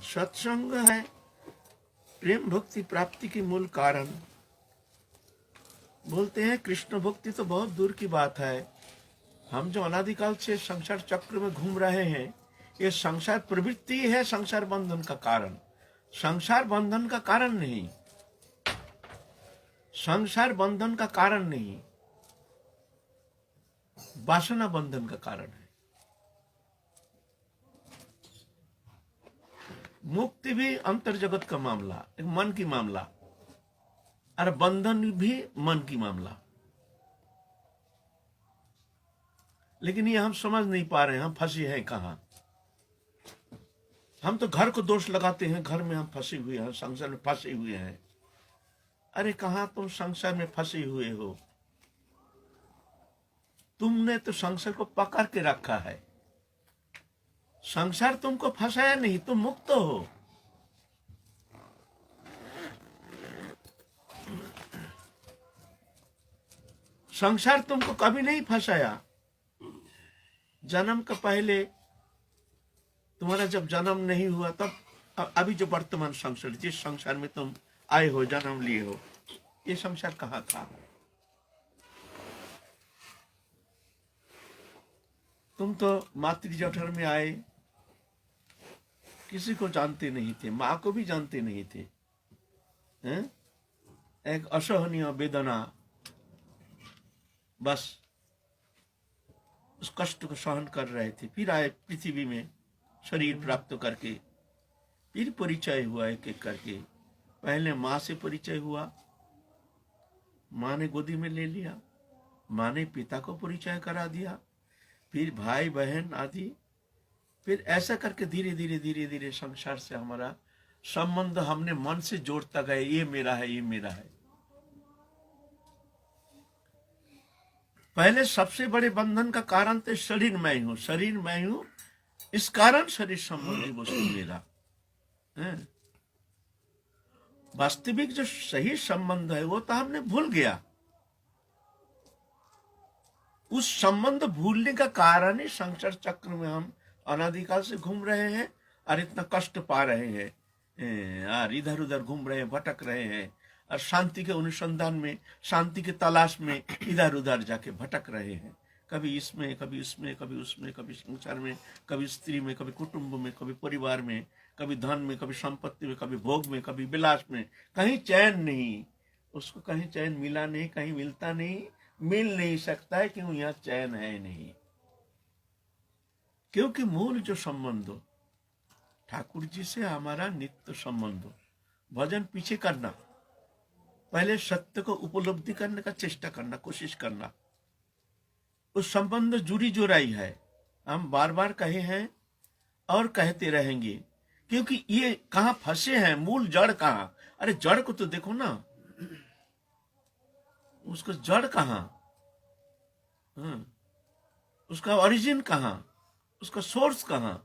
सत्संग है प्रेम भक्ति प्राप्ति की मूल कारण। बोलते हैं कृष्ण भक्ति तो बहुत दूर की बात है। हम जो अनादिकाल से संसार चक्र में घूम रहे हैं, ये संसार प्रवृत्ति है संसार बंधन का कारण। संसार बंधन का कारण नहीं, संसार बंधन का कारण नहीं, वासना बंधन का कारण है। मुक्ति भी अंतर जगत का मामला, एक मन की मामला, और बंधन भी मन की मामला। लेकिन ये हम समझ नहीं पा रहे हैं, हम फंसे हैं कहाँ। हम तो घर को दोष लगाते हैं, घर में हम फंसे हुए हैं, संसार में फंसे हुए हैं। अरे कहाँ तुम संसार में फंसे हुए हो? तुमने तो संसार को पकड़ के रखा है। संसार तुमको फंसाया नहीं, तुम मुक्त हो। संसार तुमको कभी नहीं फंसाया। जन्म का पहले तुम्हारा जब जन्म नहीं हुआ तब अभी जो वर्तमान संसार, जिस संसार में तुम आए हो, जन्म लिए हो, ये संसार कहाँ था? तुम तो मातृ जठर में आए, किसी को जानते नहीं थे, माँ को भी जानते नहीं थे, हैं? एक असहनीय वेदना, बस उस कष्ट को सहन कर रहे थे। फिर आए पृथ्वी में शरीर प्राप्त करके, फिर परिचय हुआ एक एक करके। पहले माँ से परिचय हुआ, माँ ने गोदी में ले लिया, माँ ने पिता को परिचय करा दिया, फिर भाई बहन आदि, फिर ऐसा करके धीरे धीरे धीरे धीरे संसार से हमारा संबंध हमने मन से जोड़ता गए। ये मेरा है, ये मेरा है। पहले सबसे बड़े बंधन का कारण तो शरीर मैं हूं, शरीर मैं हूं, इस कारण शरीर संबंधी वस्तु मेरा है। वास्तविक जो सही संबंध है वो तो हमने भूल गया। उस संबंध भूलने का कारण ही संसार चक्र में हम अनादिकाल से घूम रहे हैं और इतना कष्ट पा रहे हैं, और इधर उधर घूम रहे हैं, भटक रहे हैं, और शांति के अनुसंधान में, शांति के तलाश में इधर उधर जाके भटक रहे हैं। कभी इसमें, कभी उसमें, कभी उसमें, कभी संसार में, कभी स्त्री में, कभी कुटुंब में, कभी परिवार में, कभी धन में, कभी संपत्ति में, कभी भोग में, कभी विलास में। कहीं चैन नहीं, उसको कहीं चैन मिला नहीं, कहीं मिलता नहीं, मिल नहीं सकता है। क्यों? यहां चैन है नहीं। क्योंकि मूल जो संबंध ठाकुर जी से हमारा नित्य संबंध, भजन पीछे करना, पहले सत्य को उपलब्धि करने का चेष्टा करना, कोशिश करना, उस संबंध जुड़ी जोड़ाई है। हम बार बार कहे हैं और कहते रहेंगे, क्योंकि ये कहां फंसे हैं, मूल जड़ कहां। अरे जड़ को तो देखो ना, उसका जड़ कहां, उसका ओरिजिन कहां, उसका सोर्स कहां?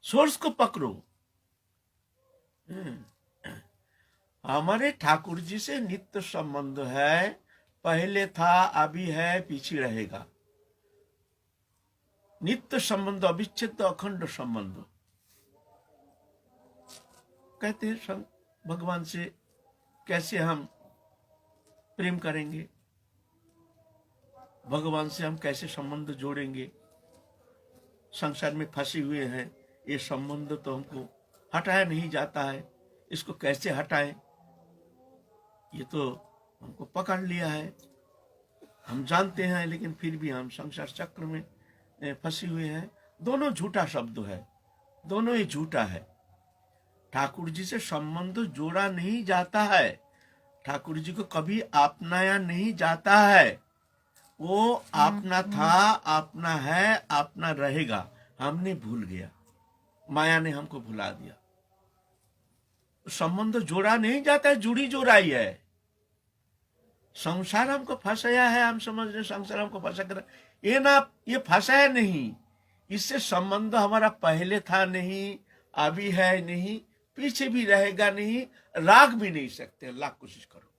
सोर्स को पकड़ो। हमारे ठाकुर जी से नित्य संबंध है, पहले था, अभी है, पीछे रहेगा। नित्य संबंध, अविच्छेद अखंड संबंध। कहते हैं भगवान से कैसे हम प्रेम करेंगे, भगवान से हम कैसे संबंध जोड़ेंगे? संसार में फंसे हुए हैं, ये संबंध तो हमको हटाया नहीं जाता है। इसको कैसे हटाएं? ये तो हमको पकड़ लिया है, हम जानते हैं, लेकिन फिर भी हम संसार चक्र में फंसे हुए हैं। दोनों झूठा शब्द है, दोनों ही झूठा है। ठाकुर जी से संबंध जोड़ा नहीं जाता है, ठाकुर जी को कभी अपनाया नहीं जाता है। वो अपना था, अपना है, अपना रहेगा। हमने भूल गया, माया ने हमको भुला दिया। संबंध जोड़ा नहीं जाता है, जुड़ी जोड़ाई है। संसार हमको फंसाया है, हम समझ रहे संसार हमको फंसा कर, ये ना, ये फंसाया नहीं। इससे संबंध हमारा पहले था नहीं, अभी है नहीं, पीछे भी रहेगा नहीं, राग भी नहीं सकते, लाख कोशिश करो।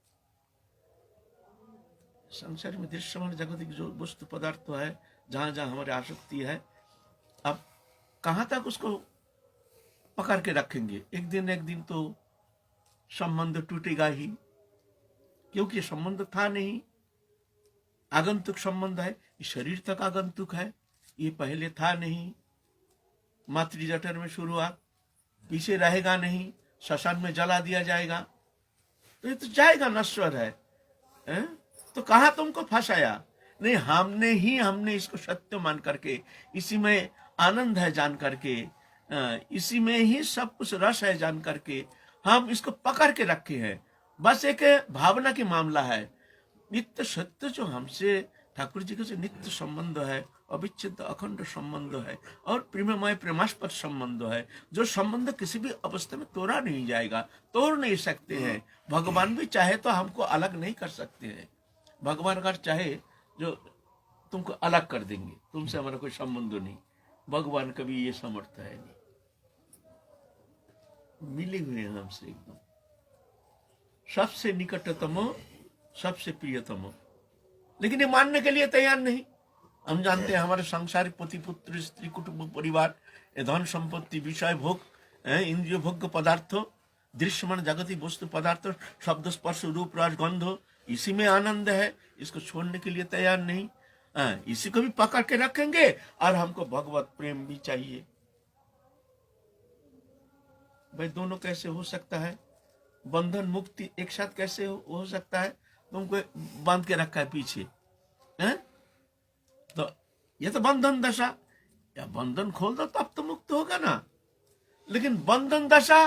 संसार में दृश्यमान जागतिक जो वस्तु पदार्थ है, जहां जहां हमारी आसक्ति है, अब कहां तक उसको पकड़ के रखेंगे, एक दिन तो संबंध टूटेगा ही, क्योंकि संबंध था नहीं, आगंतुक संबंध है, शरीर तक आगंतुक है, ये पहले था नहीं, मातृजठर में शुरू हुआ, पीछे रहेगा नहीं, श्मशान में जला दिया जाएगा, तो ये तो जाएगा, नश्वर है, हैं? तो कहा तुमको फंसाया? नहीं, हमने इसको सत्य मान करके, इसी में आनंद है जान करके, इसी में ही सब कुछ रस है जान करके हम इसको पकड़ के रखे हैं। बस एक भावना की मामला है। नित्य सत्य जो हमसे ठाकुर जी के से नित्य संबंध है, अविच्छेद अखंड संबंध है और प्रेममय प्रेमास्पद संबंध है, जो संबंध किसी भी अवस्था में तोड़ा नहीं जाएगा, तोड़ नहीं सकते हैं। भगवान भी चाहे तो हमको अलग नहीं कर सकते हैं। भगवान अगर चाहे जो तुमको अलग कर देंगे, तुमसे हमारा कोई संबंध नहीं, भगवान का भी ये सामर्थ्य है नहीं, मिले हुए हैं हमसे एकदम, सबसे निकटतम, सबसे प्रियतम, लेकिन ये मानने के लिए तैयार नहीं। हम जानते हैं हमारे सांसारिक पति पुत्र स्त्री कुटुंब परिवार, धन संपत्ति विषय भोग, इंद्रिय भोग्य पदार्थ, दृश्यमान जागतिक वस्तु पदार्थ, शब्द स्पर्श रूप रस गंध, इसी में आनंद है, इसको छोड़ने के लिए तैयार नहीं। इसी को भी पकड़ के रखेंगे और हमको भगवत प्रेम भी चाहिए। भाई दोनों कैसे हो सकता है? बंधन मुक्ति एक साथ कैसे हो सकता है? तुमको बांध के रखा है पीछे, है? तो ये तो बंधन दशा, या बंधन खोल दो तब तो मुक्त होगा ना, लेकिन बंधन दशा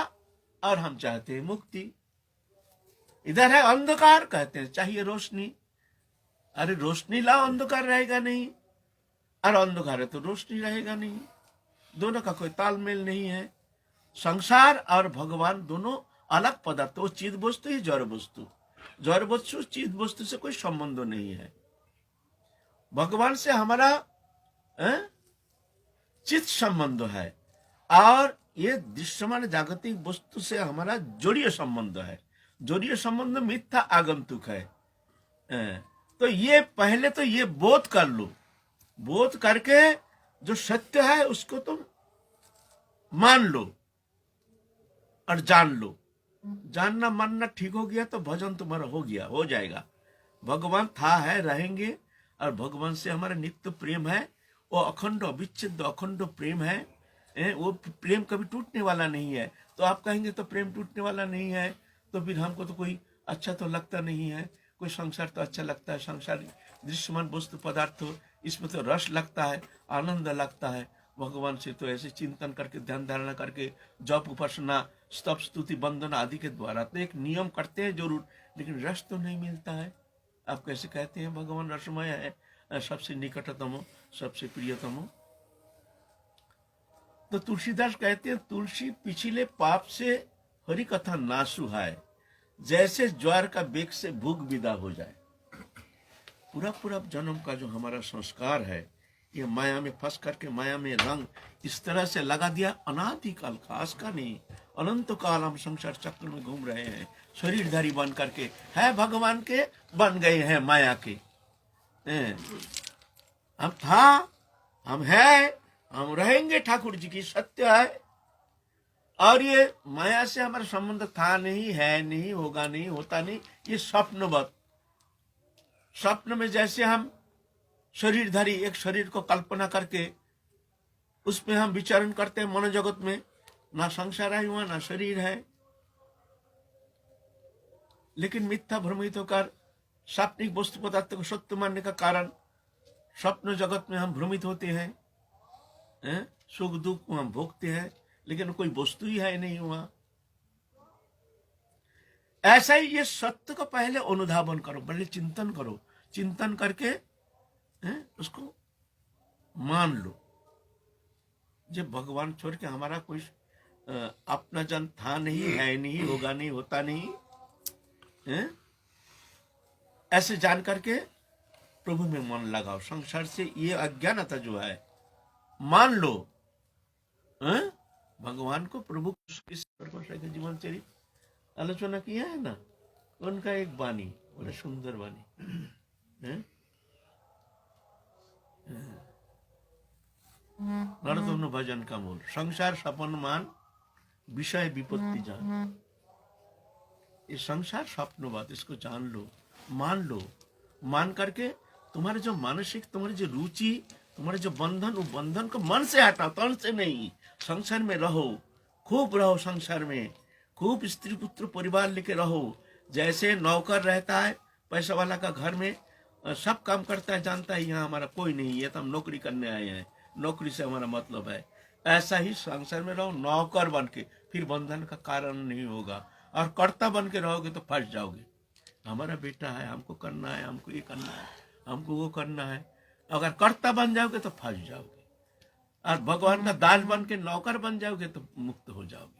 और हम चाहते हैं मुक्ति। इधर है अंधकार, कहते हैं चाहिए रोशनी। अरे रोशनी लाओ, अंधकार रहेगा नहीं, और अंधकार है तो रोशनी रहेगा नहीं, दोनों का कोई तालमेल नहीं है। संसार और भगवान दोनों अलग पदार्थ, वो चीज वस्तु ही जड़ वस्तु, जड़ वस्तु चीज वस्तु से कोई संबंध नहीं है। भगवान से हमारा चित्त संबंध है, और ये दृश्यमान जागतिक वस्तु से हमारा जोड़ीय संबंध है। जोड़ीय संबंध मिथ्या आगंतुक है। तो ये पहले तो ये बोध कर लो, बोध करके जो सत्य है उसको तुम मान लो और जान लो। जानना मानना ठीक हो गया तो भजन तुम्हारा हो गया, हो जाएगा। भगवान था, है, रहेंगे, और भगवान से हमारा नित्य प्रेम है, वो अखंड अविच्छेद अखंड प्रेम है। वो प्रेम कभी टूटने वाला नहीं है। तो आप कहेंगे तो प्रेम टूटने वाला नहीं है, तो फिर हमको तो कोई अच्छा तो लगता नहीं है, कोई संसार तो अच्छा लगता है, संसार दृश्यमान वस्तु पदार्थ इसमें तो रस लगता है, आनंद लगता है। भगवान से तो ऐसे चिंतन करके ध्यान धारणा करके जप उपासना स्तप स्तुति वंदन आदि के द्वारा तो एक नियम करते हैं जरूर, लेकिन रस तो नहीं मिलता है। आप कैसे कहते हैं भगवान रसमय है, सबसे निकटतम, सबसे प्रियतम? तो तुलसीदास कहते हैं तुलसी पिछले पाप से हरि कथा ना सुहाए, जैसे ज्वार का बेग से भूख विदा हो जाए। पूरा पूरा जन्म का जो हमारा संस्कार है, ये माया में फंस करके माया में रंग इस तरह से लगा दिया, अनादिकाल का, आज का नहीं, अनंत काल हम संसार चक्र में घूम रहे हैं, शरीरधारी बन करके, है भगवान के बन गए हैं माया के। हम था, हम है, हम रहेंगे, ठाकुर जी की सत्य है। और ये माया से हमारा संबंध था नहीं, है नहीं, होगा नहीं, होता नहीं, ये स्वप्नवत। स्वप्न में जैसे हम शरीरधारी एक शरीर को कल्पना करके उसमें हम विचरण करते हैं मनोजगत में, ना संसार है वहां, ना शरीर है, लेकिन मिथ्या भ्रमित होकर सात्विक वस्तु पदार्थ को सत्य मानने का कारण स्वप्न जगत में हम भ्रमित होते हैं, सुख दुख को हम भोगते हैं, लेकिन कोई वस्तु ही है नहीं वहां। ऐसा ही ये सत्य को पहले अनुधावन करो, पहले चिंतन करो, चिंतन करके उसको मान लो। जब भगवान छोड़ के हमारा कोई अपना जन था नहीं, है नहीं, होगा नहीं, होता नहीं, ऐसे जान करके प्रभु में मन लगाओ। संसार से ये अज्ञानता जो है मान लो। भगवान को प्रभु जीवन चरित्र आलोचना किया है ना, उनका एक वाणी, बड़ा सुंदर वाणी, नरदोन भजन का मूल, संसार सपन मान विषय विपत्ति जान। ये संसार स्वप्नवाद, इसको जान लो, मान लो। मान करके तुम्हारे जो मानसिक, तुम्हारी जो रुचि, तुम्हारे जो बंधन, वो बंधन को मन से हटाओ, तन से नहीं। संसार में रहो, खूब रहो संसार में, खूब स्त्री पुत्र परिवार लेके रहो। जैसे नौकर रहता है पैसा वाला का घर में, सब काम करता है, जानता है यहाँ हमारा कोई नहीं है, तो हम नौकरी करने आए हैं, नौकरी से हमारा मतलब है। ऐसा ही संसार में रहो नौकर बन के, फिर बंधन का कारण नहीं होगा। और कर्ता बन के रहोगे तो फंस जाओगे। हमारा बेटा है, हमको करना है, हमको ये करना है, हमको वो करना है। अगर कर्ता बन जाओगे तो फंस जाओगे, और भगवान का दास बन के नौकर बन जाओगे तो मुक्त हो जाओगे।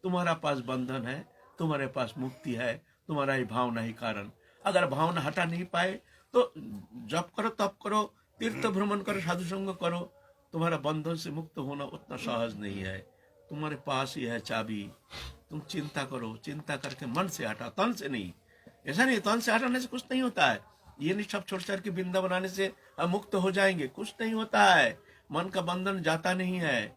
तुम्हारा पास बंधन है, तुम्हारे पास मुक्ति है, तुम्हारा ही भावना ही कारण। अगर भावना हटा नहीं पाए तो जप करो, तप करो, तीर्थ भ्रमण करो, साधु संग करो, तुम्हारा बंधन से मुक्त होना उतना सहज नहीं है। तुम्हारे पास ही है चाबी। तुम चिंता करो, चिंता करके मन से हटा, तन से नहीं। ऐसा नहीं तन से हटाने से कुछ नहीं होता है। ये नहीं सब छोड़ छोड़ के बिंदा बनाने से हम मुक्त हो जाएंगे, कुछ नहीं होता है। मन का बंधन जाता नहीं है,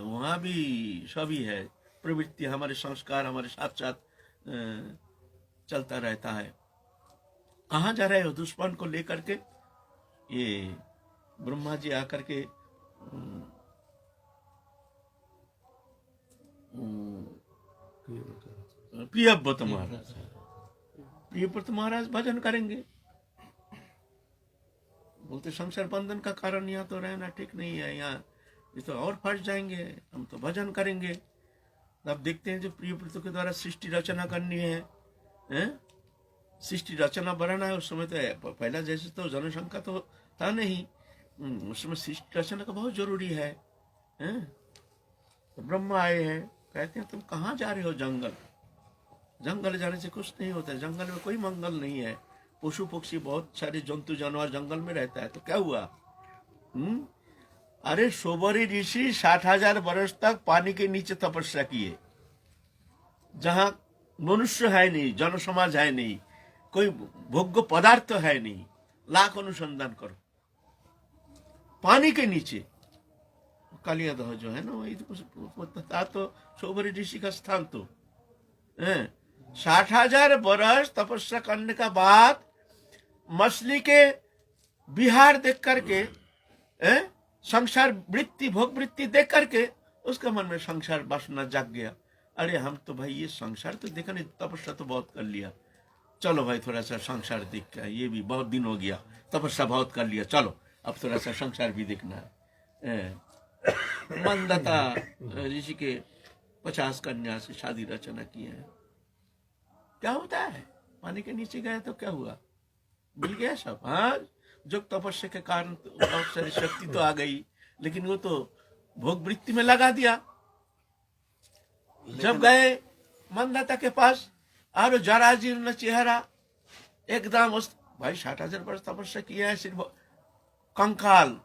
वहां भी सभी है। प्रवृत्ति, हमारे संस्कार हमारे साथ साथ चलता रहता है। कहाँ जा रहे हो दुश्मन को लेकर के? ये ब्रह्मा जी आकर के प्रियव्रत महाराज, प्रियव्रत महाराज भजन करेंगे। बोलते संसार बंधन का कारण यहाँ तो रहना ठीक नहीं है, यहाँ ये तो और फंस जाएंगे, हम तो भजन करेंगे। अब देखते हैं जो प्रियव्रत के द्वारा सृष्टि रचना करनी है, सृष्टि रचना बढ़ाना है। उस समय तो पहला जैसे तो जनसंख्या तो था नहीं, उस समय सृष्टि रचना का बहुत जरूरी है। तो ब्रह्मा आए हैं, कहते हैं तुम कहाँ जा रहे हो? जंगल, जंगल जाने से कुछ नहीं होता है, जंगल में कोई मंगल नहीं है। पशु पक्षी बहुत सारे जंतु जानवर जंगल में रहता है, तो क्या हुआ? अरे सोबरी ऋषि 60,000 वर्ष तक पानी के नीचे तपस्या किए, जहां मनुष्य है नहीं, जन समाज है नहीं, कोई भोग्य पदार्थ है नहीं। लाख अनुसंधान करो, पानी के नीचे। कालियादह जो है ना, वही तो सोबरी ऋषि का स्थान तो 60,000 वर्ष तपस्या करने का बाद मछली के विहार देख करके, संसार वृत्ति, भोग वृत्ति देख करके उसका मन में संसार वासना जाग गया। अरे हम तो भाई ये संसार तो देखा नहीं, तपस्या तो बहुत कर लिया, चलो भाई थोड़ा सा संसार देख के, ये भी बहुत दिन हो गया, तपस्या बहुत कर लिया, चलो अब थोड़ा सा संसार भी देखना है। मंदता ऋषि के 50 कन्या से शादी रचना की है। क्या होता है? पानी के नीचे गया तो क्या हुआ? मिल गया सब। हाँ, जो तपस्या के कारण बहुत सारी शक्ति तो आ गई, लेकिन वो तो भोग वृत्ति में लगा दिया। जब गए मंदाता के पास, और जरा जीर्ण चेहरा एकदम, उस भाई 60,000 वर्ष तपस्या किया है, सिर्फ कंकाल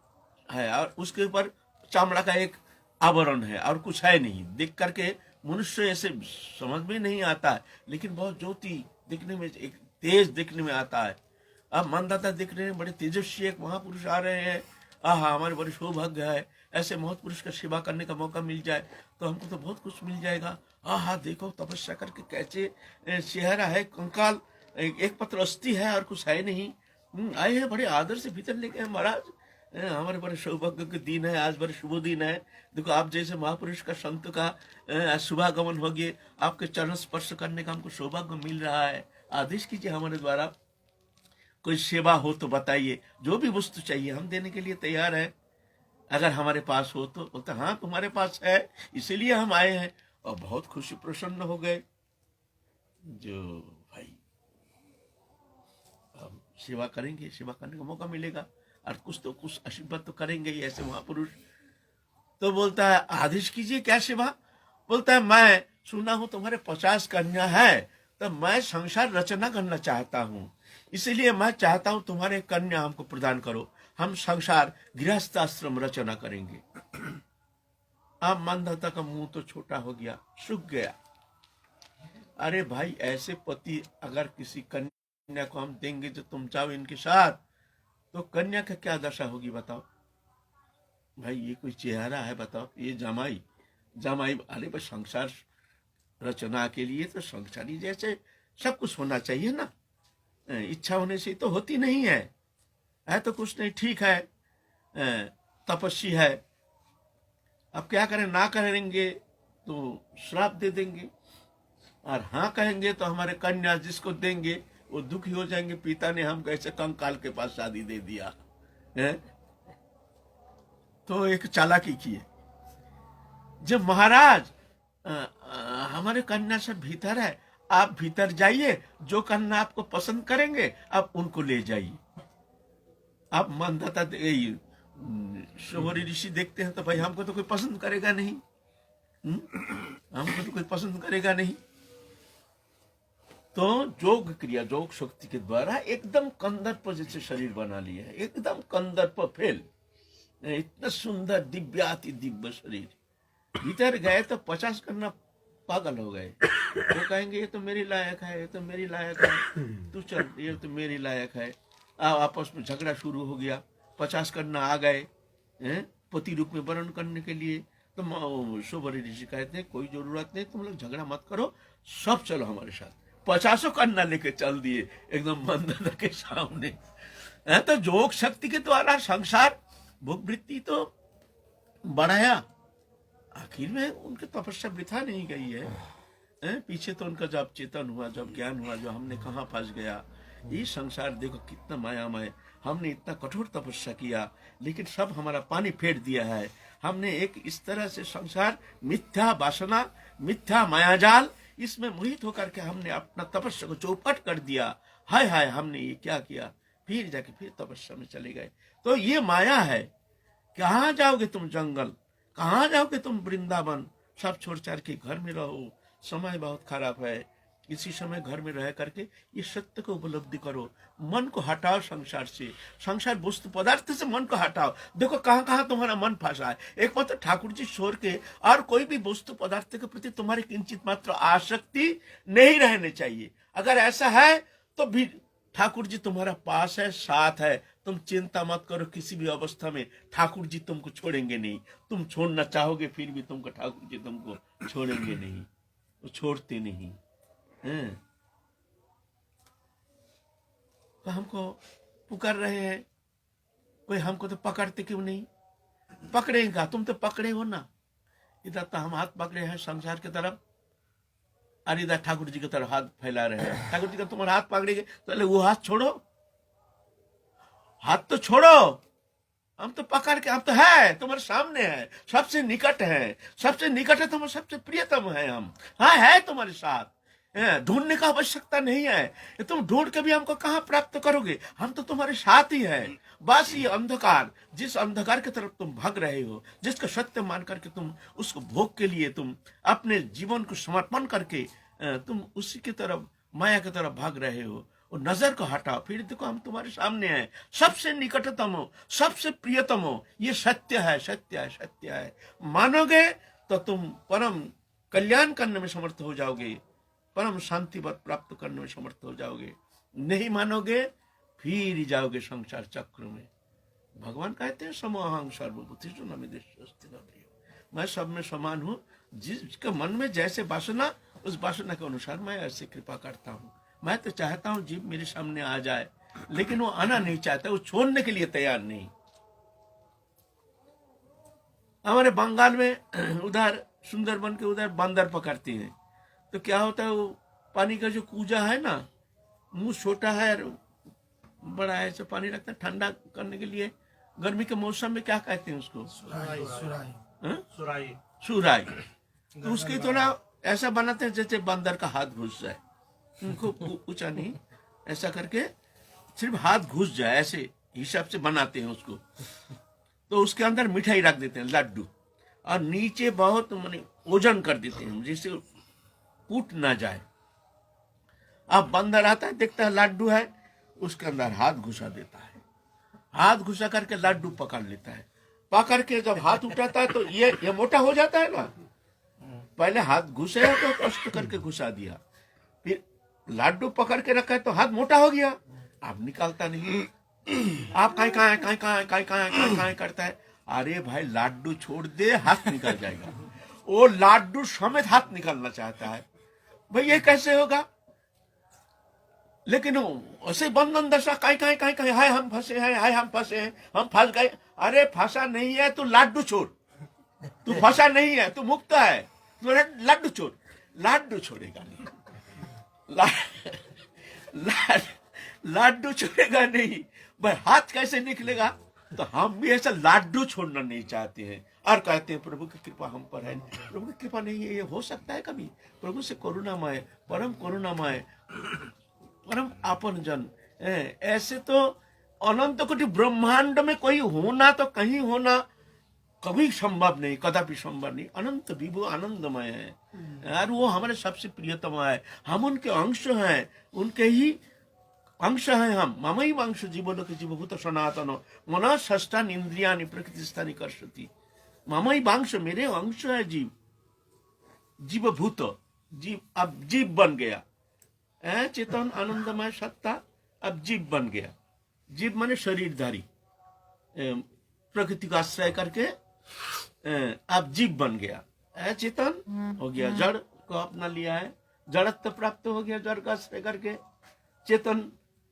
है और उसके ऊपर चामड़ा का एक आवरण है और कुछ है नहीं। देख करके मनुष्य ऐसे समझ में नहीं आता है, लेकिन बहुत ज्योति दिखने में, एक तेज दिखने में आता है। अब मंदाता दिखने में बड़े तेजस्वी एक महापुरुष आ रहे हैं। आहा, हमारे बड़े सौभाग्य है, ऐसे महापुरुष का सेवा करने का मौका मिल जाए तो हमको तो बहुत कुछ मिल जाएगा। आहा, देखो तपस्या करके कैसे चेहरा है, कंकाल, एक पत्र अस्थि है और कुछ है नहीं। आए हैं, बड़े आदर से भीतर लेके हैं। महाराज, हमारे बड़े सौभाग्य के दिन है, आज बड़े शुभ दिन है। देखो आप जैसे महापुरुष का, संत का शुभागमन हो गए, आपके चरण स्पर्श करने का हमको सौभाग्य मिल रहा है। आदेश कीजिए हमारे द्वारा, कोई सेवा हो तो बताइए, जो भी वस्तु चाहिए हम देने के लिए तैयार है, अगर हमारे पास हो तो। बोलते हाँ तुम्हारे पास है, इसीलिए हम आए हैं। और बहुत खुशी प्रसन्न हो गए, जो भाई हम सेवा करेंगे, सेवा करने का मौका मिलेगा और कुछ तो कुछ आशीर्वाद तो करेंगे ही ऐसे महापुरुष। तो बोलता है आदेश कीजिए, क्या सेवा? बोलता है मैं सुना हूं तुम्हारे 50 कन्या है, तो मैं संसार रचना करना चाहता हूं, इसीलिए मैं चाहता हूं तुम्हारे कन्या हमको प्रदान करो, हम संसार गृहस्थ आश्रम रचना करेंगे। अब मंदाता का मुंह तो छोटा हो गया, सूख गया। अरे भाई, ऐसे पति अगर किसी कन्या को हम देंगे जो तुम चाहो इनके साथ, तो कन्या का क्या दशा होगी बताओ। भाई ये कोई चेहरा है बताओ, ये जमाई जमाई, अरे भाई संसार रचना के लिए तो संसारी जैसे सब कुछ होना चाहिए ना, इच्छा होने से तो होती नहीं है तो कुछ नहीं, ठीक है, तपस्वी है, अब क्या करें, ना करेंगे तो श्राप दे देंगे, और हाँ कहेंगे तो हमारे कन्या जिसको देंगे वो दुखी हो जाएंगे, पिता ने हमको ऐसे कंकाल के पास शादी दे दिया है। तो एक चालाकी की है, जब महाराज हमारे कन्या से भीतर है, आप भीतर जाइए, जो कन्या आपको पसंद करेंगे आप उनको ले जाइए। आप मंदता शोभरी ऋषि देखते हैं तो भाई हमको तो कोई पसंद करेगा नहीं, हमको तो कोई पसंद करेगा नहीं। तो योग क्रिया, योग शक्ति के द्वारा एकदम कंदर्प जैसे शरीर बना लिया है, एकदम कंदर्प फेल, इतना सुंदर दिव्याति दिव्य शरीर। भीतर गए तो 50 करना पागल हो गए, तो कहेंगे ये तो मेरी लायक है, ये तो मेरी लायक है, तू चल, ये तो मेरी लायक है। आपस में झगड़ा शुरू हो गया, 50 करना आ गए पति रूप में वर्ण करने के लिए। तो शोभरी ऋषि कहते हैं कोई जरूरत नहीं, तुम लोग झगड़ा मत करो, सब चलो हमारे साथ। 50 कन्या लेके चल दिए एकदम मंदर के सामने। तो योग शक्ति के द्वारा संसार भोग वृत्ति तो बढ़ाया, आखिर में उनकी तपस्या वृथा नहीं गई है। पीछे तो उनका जब चेतन हुआ, जब ज्ञान हुआ, जो हमने कहाँ फंस गया, ये संसार देखो कितना मायामय, हमने इतना कठोर तपस्या किया लेकिन सब हमारा पानी फेर दिया है। हमने एक इस तरह से संसार मिथ्या वासना, मिथ्या मायाजाल, इसमें मोहित होकर के हमने अपना तपस्या को चौपट कर दिया। हाय हाय, हमने ये क्या किया, फिर जाके फिर तपस्या में चले गए। तो ये माया है। कहाँ जाओगे तुम जंगल, कहाँ जाओगे तुम वृंदावन, सब छोड़ छाड़ के घर में रहो। समय बहुत खराब है, इसी समय घर में रह करके ये सत्य को उपलब्धि करो। मन को हटाओ संसार से, संसार वस्तु पदार्थ से मन को हटाओ। देखो कहाँ कहाँ तुम्हारा मन फंसा है। एक मात्र ठाकुर जी छोड़ के और कोई भी वस्तु पदार्थ के प्रति तुम्हारी किंचित मात्र आसक्ति नहीं रहनी चाहिए। अगर ऐसा है तो भी ठाकुर जी तुम्हारा पास है, साथ है, तुम चिंता मत करो। किसी भी अवस्था में ठाकुर जी तुमको छोड़ेंगे नहीं। तुम छोड़ना चाहोगे फिर भी तुमको ठाकुर जी तुमको छोड़ेंगे नहीं, वो छोड़ते नहीं। तो हमको पुकार रहे हैं, कोई हमको तो पकड़ते क्यों नहीं? पकड़ेगा, तुम तो पकड़े हो ना। इधर तो हम हाथ पकड़े हैं संसार की तरफ, और इधर ठाकुर जी की तरफ हाथ फैला रहे हैं। ठाकुर जी का तुम्हारा हाथ पकड़ेंगे तो वो हाथ छोड़ो, हाथ तो छोड़ो। हम तो पकड़ के, हम तो है तुम्हारे सामने है, सबसे निकट है, सबसे निकट है, तुम्हारे सबसे प्रियतम है हम। हाँ है तुम्हारे साथ, ढूंढने का आवश्यकता नहीं है। तुम ढूंढ के भी हमको कहाँ प्राप्त करोगे, हम तो तुम्हारे साथ ही है। बस ये अंधकार, जिस अंधकार की तरफ तुम भाग रहे हो, जिसको सत्य मान करके तुम उसको भोग के लिए तुम अपने जीवन को समर्पण करके तुम उसी की तरफ, माया की तरफ भाग रहे हो, और नजर को हटाओ, फिर देखो हम तुम्हारे सामने हैं, सबसे निकटतम हो, सबसे प्रियतम हो। ये सत्य है, सत्य है, सत्य है। मानोगे तो तुम परम कल्याण करने में समर्थ हो जाओगे, परम शांति प्राप्त करने में समर्थ हो जाओगे। नहीं मानोगे फिर जाओगे संसार चक्र में। भगवान कहते हैं समोहं सर्वभूतेषु न विद्यते न प्रिय, मैं सब में समान हूँ। जिसके मन में जैसे वासना, उस वासना के अनुसार मैं ऐसे कृपा करता हूँ। मैं तो चाहता हूँ जीव मेरे सामने आ जाए, लेकिन वो आना नहीं चाहता, वो छोड़ने के लिए तैयार नहीं। हमारे बंगाल में उधर सुंदरबन के उधर बंदर पकड़ते हैं, तो क्या होता है, वो पानी का जो कूजा है ना, मुंह छोटा है और बड़ा है, ऐसे पानी रखता है ठंडा करने के लिए। गर्मी के मौसम में क्या कहते हैं उसको? सुराई। तो उसकी थोड़ा ऐसा बनाते हैं जैसे बंदर का हाथ घुस जाए, खूब ऊंचा नहीं, ऐसा करके सिर्फ हाथ घुस जाए, ऐसे हिसाब से बनाते हैं उसको। तो उसके अंदर मिठाई रख देते हैं, लड्डू, और नीचे बहुत माने ओजन कर देते हैं जिससे टूट ना जाए। अब बंदर आता है, देखता है लड्डू है, उसके अंदर हाथ घुसा देता है, हाथ घुसा करके लड्डू पकड़ लेता है। पकड़ के जब हाथ उठाता है तो ये मोटा हो जाता है ना। पहले हाथ घुसे तो कष्ट करके घुसा दिया, फिर लड्डू पकड़ के रखा है तो हाथ मोटा हो गया, अब निकालता नहीं। आप काई करता है। अरे भाई लड्डू छोड़ दे, हाथ निकल जाएगा। वो लाडू समेत हाथ निकालना चाहता है। भाई ये कैसे होगा? लेकिन ऐसे बंधन दशा कहीं कहीं कहीं कहीं, हाय हम फंसे हैं, हाय हम फंसे हैं, हम फंस गए। अरे फंसा नहीं है तू, लाडू छोड़। तू फंसा नहीं है, तू मुक्त है, तू लाडू छोड़। लाडू छोड़ेगा नहीं, ला, ला, लाडू छोड़ेगा नहीं। भाई हाथ कैसे निकलेगा? तो हम भी ऐसा लाडू छोड़ना नहीं चाहते हैं और कहते हैं प्रभु की कृपा हम पर है। प्रभु की कृपा नहीं है, ये हो सकता है कभी? प्रभु से करुणामय, परम करुणामय, परम आपन जन। ऐसे तो अनंत कोटि ब्रह्मांड में कोई होना तो कहीं होना कभी संभव नहीं, कदापि संभव नहीं। अनंत विभु आनंदमय है और वो हमारे सबसे प्रियतम है। हम उनके अंश हैं, उनके ही अंश हैं हम। ममई अंश जीवलोक जीवभूत सनातन मन षष्ठान इंद्रियानि प्रकृति स्थानी कर्षति। ममई अंश, मेरे अंश है जीव, जीवभूत जीव। अब जीव बन गया, चेतन आनंदमय सत्ता अब जीव बन गया। जीव माने शरीरधारी, प्रकृति का आश्रय करके अब जीव बन गया। चेतन हो गया, जड़ को अपना लिया है, जड़त्व प्राप्त हो गया जड़ का आश्रय करके। चेतन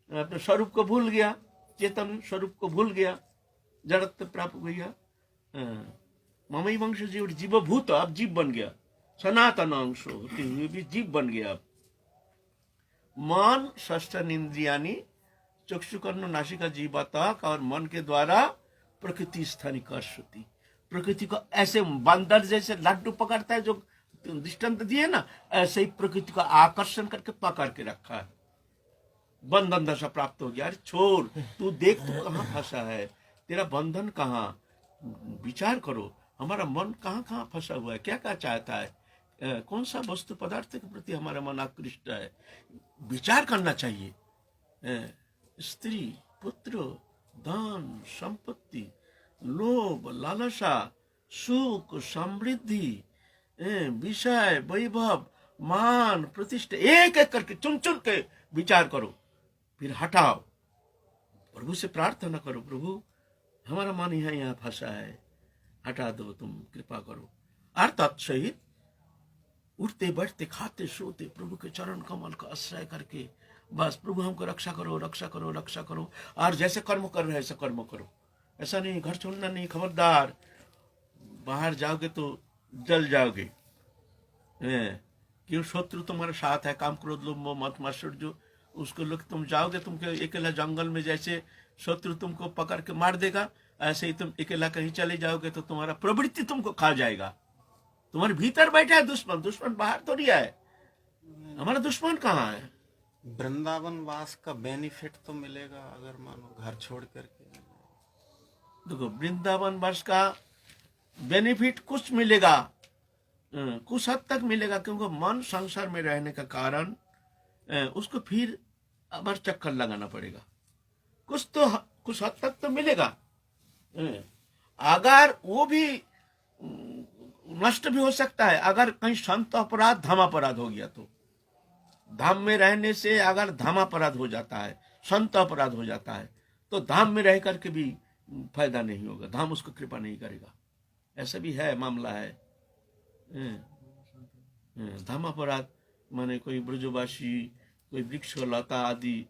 अपने स्वरूप को भूल गया, चेतन स्वरूप को भूल गया, जड़त्व प्राप्त हो गया। ममई वंश जीव जीवभूत, अब जीव बन गया। सनातन अंश होते हुए भी जीव बन गया। अब मन षष्ठान इंद्रियानि चक्षु कर्ण नासिका जीवा तक, और मन के द्वारा प्रकृति स्थानी कर्षति। प्रकृति को ऐसे बंदर जैसे लड्डू पकड़ता है, जो दृष्टांत दिए ना, ऐसे ही प्रकृति को आकर्षण करके पकड़ के रखा है। बंधन दशा प्राप्त हो गया। अरे छोड़, तू देख तू कहाँ फंसा है, तेरा बंधन कहाँ? विचार करो, हमारा मन कहाँ कहाँ फंसा हुआ है, क्या क्या चाहता है, कौन सा वस्तु पदार्थ के प्रति हमारा मन आकृष्ट है। विचार करना चाहिए। स्त्री, पुत्र, धन, संपत्ति, लोभ, लालसा, सुख, समृद्धि, विषय, वैभव, मान, प्रतिष्ठा, एक एक करके चुन चुन के विचार करो, फिर हटाओ। प्रभु से प्रार्थना करो, प्रभु हमारा मन यहाँ फंसा है, हटा दो, तुम कृपा करो। और तत्सहित उठते बैठते खाते सोते प्रभु के चरण कमल का आश्रय करके, बस प्रभु हमको रक्षा करो, रक्षा करो, रक्षा करो। और जैसे कर्म कर रहे हैं ऐसा कर्म करो। ऐसा नहीं, घर छोड़ना नहीं, खबरदार। बाहर जाओगे तो जल जाओगे। क्यों? शत्रु तुम्हारे साथ है, काम क्रोध लोभ मोह मत मात्सर्य जो, उसको लोग तुम जाओगे, तुमको अकेला जंगल में जैसे शत्रु तुमको पकड़ के मार देगा, ऐसे ही तुम अकेला कहीं चले जाओगे तो तुम्हारा प्रवृत्ति तुमको खा जाएगा। तुम्हारे भीतर बैठा है दुश्मन, दुश्मन बाहर थोड़ी है। हमारा दुश्मन कहाँ है? वृंदावन वास का बेनिफिट तो मिलेगा अगर मानो घर छोड़ करके। देखो, वृंदावन वास का बेनिफिट कुछ मिलेगा, कुछ हद तक मिलेगा, क्योंकि मन संसार में रहने का कारण उसको फिर अबर चक्कर लगाना पड़ेगा। कुछ हद तक तो मिलेगा। अगर वो भी नष्ट भी हो सकता है, अगर कहीं संत अपराध धाम अपराध हो गया तो। धाम में रहने से अगर धाम अपराध हो जाता है, संत अपराध हो जाता है, तो धाम में रह करके भी फायदा नहीं होगा, धाम उसको कृपा नहीं करेगा। ऐसा भी है, मामला है। धाम अपराध माने कोई ब्रजवासी, कोई वृक्ष लता आदि,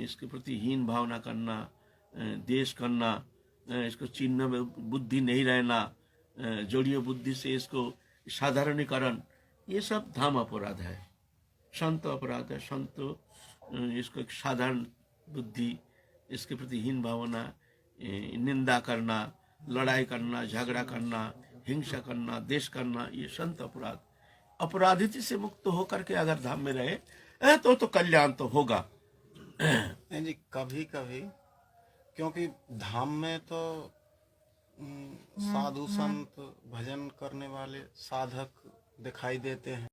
इसके प्रति हीन भावना करना, देश करना, इसको चिन्ह में बुद्धि नहीं रहना, जोड़िए बुद्धि से इसको साधारणीकरण, ये सब धाम अपराध है। संत अपराध है, संत इसको एक साधारण बुद्धि, इसके प्रति हीन भावना, निंदा करना, लड़ाई करना, झगड़ा करना, हिंसा करना, देश करना, ये संत अपराध। अपराधित से मुक्त होकर के अगर धाम में रहे तो कल्याण तो होगा। नहीं जी, कभी कभी क्योंकि धाम में तो साधु संत भजन करने वाले साधक दिखाई देते हैं।